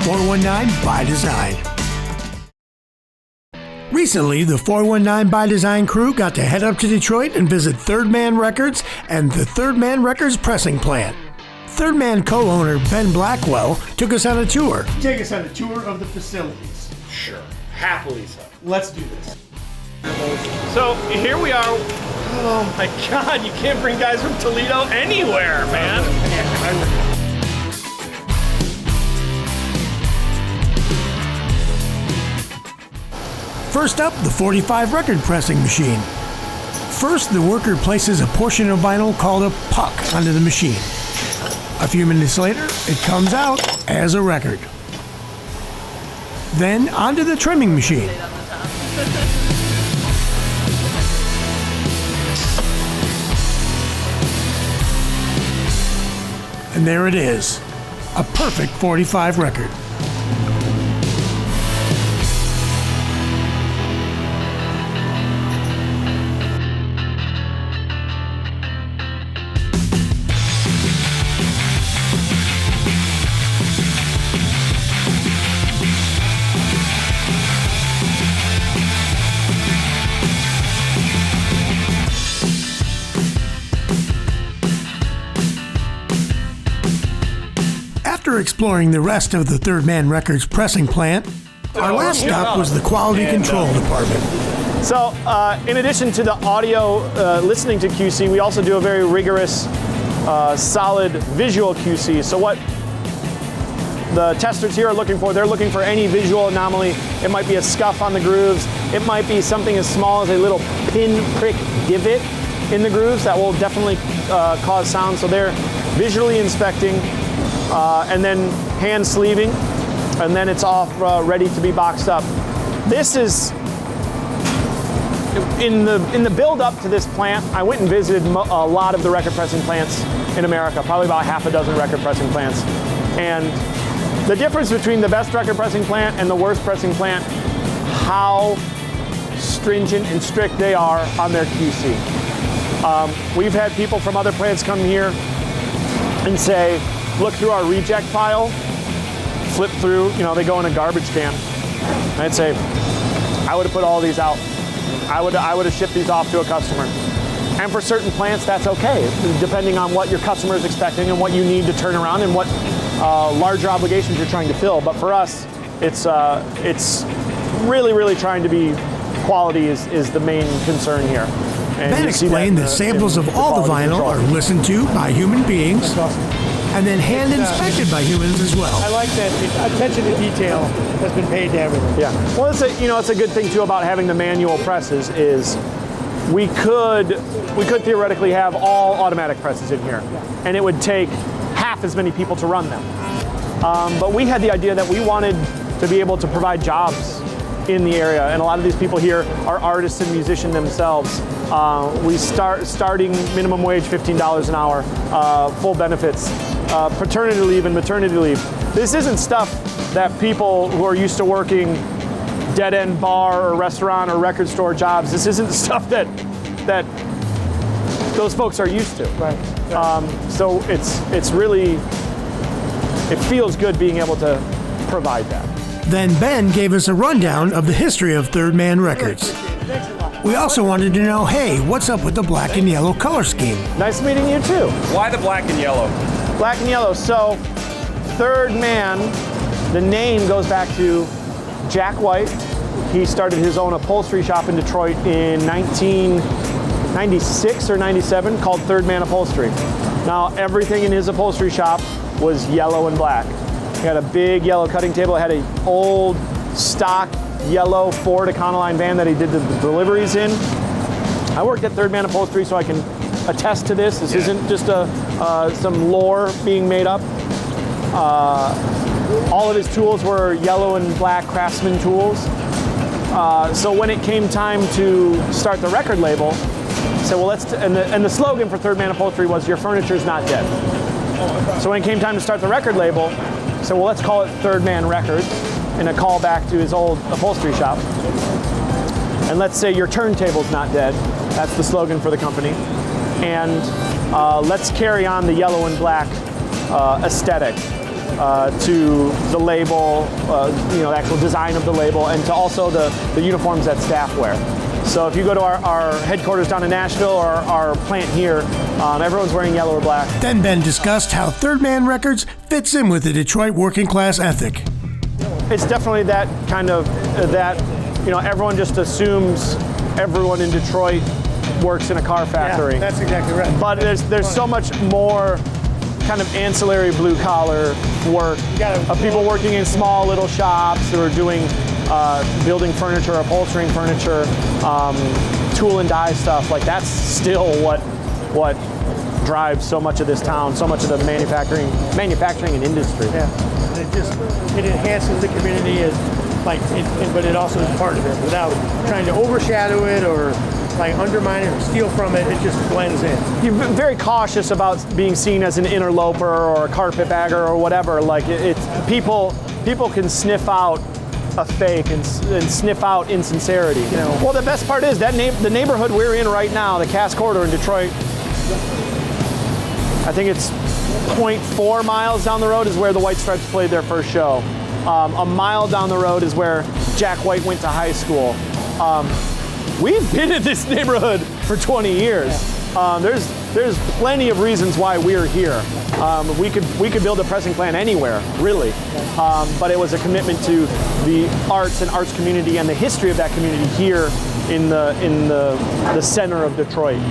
419 by Design. Recently, the 419 by Design crew got to head up to Detroit and visit Third Man Records and the Third Man Records pressing plant. Third Man co-owner Ben Blackwell took us on a tour. Take us on a tour of the facilities. Sure. Happily so. Let's do this. So here we are. Oh my God, you can't bring guys from Toledo anywhere, man. First up, the 45 record pressing machine. First, the worker places a portion of vinyl called a puck onto the machine. A few minutes later, it comes out as a record. Then onto the trimming machine. And there it is, a perfect 45 record. After exploring the rest of the Third Man Records pressing plant, our last stop was the quality control department. So, in addition to the audio listening to QC, we also do a very rigorous, solid visual QC. So what the testers here are looking for, they're looking for any visual anomaly. It might be a scuff on the grooves. It might be something as small as a little pin prick divot in the grooves that will definitely cause sound. So they're visually inspecting and then hand sleeving, and then it's all ready to be boxed up. This is in the build up to this plant. I went and visited a lot of the record pressing plants in America, probably about half a dozen record pressing plants. And the difference between the best record pressing plant and the worst pressing plant, how stringent and strict they are on their QC. We've had people from other plants come here and say, look through our reject file, flip through, they go in a garbage can. And I'd say, I would have put all these out. I would have shipped these off to a customer. And for certain plants, that's okay, depending on what your customer is expecting and what you need to turn around and what larger obligations you're trying to fill. But for us, it's really, really trying to be quality is the main concern here. And Ben explained that samples of all the vinyl are listened to by human beings and then hand inspected by humans as well. I like that attention to detail has been paid to everything. Yeah. Well, it's a good thing too about having the manual presses is we could theoretically have all automatic presses in here, and it would take half as many people to run them. But we had the idea that we wanted to be able to provide jobs in the area, and a lot of these people here are artists and musicians themselves. We starting minimum wage $15 an hour, full benefits, paternity leave and maternity leave. This isn't stuff that people who are used to working dead-end bar or restaurant or record store jobs, this isn't stuff that those folks are used to. Right. So it's really, it feels good being able to provide that. Then Ben gave us a rundown of the history of Third Man Records. We also wanted to know, hey, what's up with the black and yellow color scheme? Nice meeting you too. Why the black and yellow? Black and yellow. So, Third Man, the name goes back to Jack White. He started his own upholstery shop in Detroit in 1996 or 97 called Third Man Upholstery. Now, everything in his upholstery shop was yellow and black. He had a big yellow cutting table. It had an old stock yellow Ford Econoline van that he did the deliveries in. I worked at Third Man Upholstery, so I can attest to this. This isn't just some lore being made up. All of his tools were yellow and black Craftsman tools. So when it came time to start the record label, I said, well, and the slogan for Third Man Upholstery was, your furniture's not dead. So when it came time to start the record label, I said, well, let's call it Third Man Records, in a callback to his old upholstery shop. And let's say your turntable's not dead. That's the slogan for the company. And let's carry on the yellow and black aesthetic. to the label, the actual design of the label, and to also the uniforms that staff wear. So if you go to our headquarters down in Nashville or our plant here, everyone's wearing yellow or black. Then Ben discussed how Third Man Records fits in with the Detroit working class ethic. It's definitely that kind of, everyone just assumes everyone in Detroit works in a car factory. Yeah, that's exactly right. But there's so much more kind of ancillary blue collar work of people working in small little shops who are doing building furniture, upholstering furniture, tool and die stuff. Like that's still what drives so much of this town, so much of the manufacturing and industry. Yeah, it enhances the community but it also is part of it without trying to overshadow it or like undermine it or steal from it. It just blends in. You're very cautious about being seen as an interloper or a carpetbagger or whatever. Like people can sniff out a fake and sniff out insincerity. Well, the best part is that the neighborhood we're in right now, the Cass Corridor in Detroit, I think it's 0.4 miles down the road is where the White Stripes played their first show. A mile down the road is where Jack White went to high school. We've been in this neighborhood for 20 years. There's plenty of reasons why we're here. We could build a pressing plant anywhere, really. But it was a commitment to the arts and arts community and the history of that community here in the center of Detroit.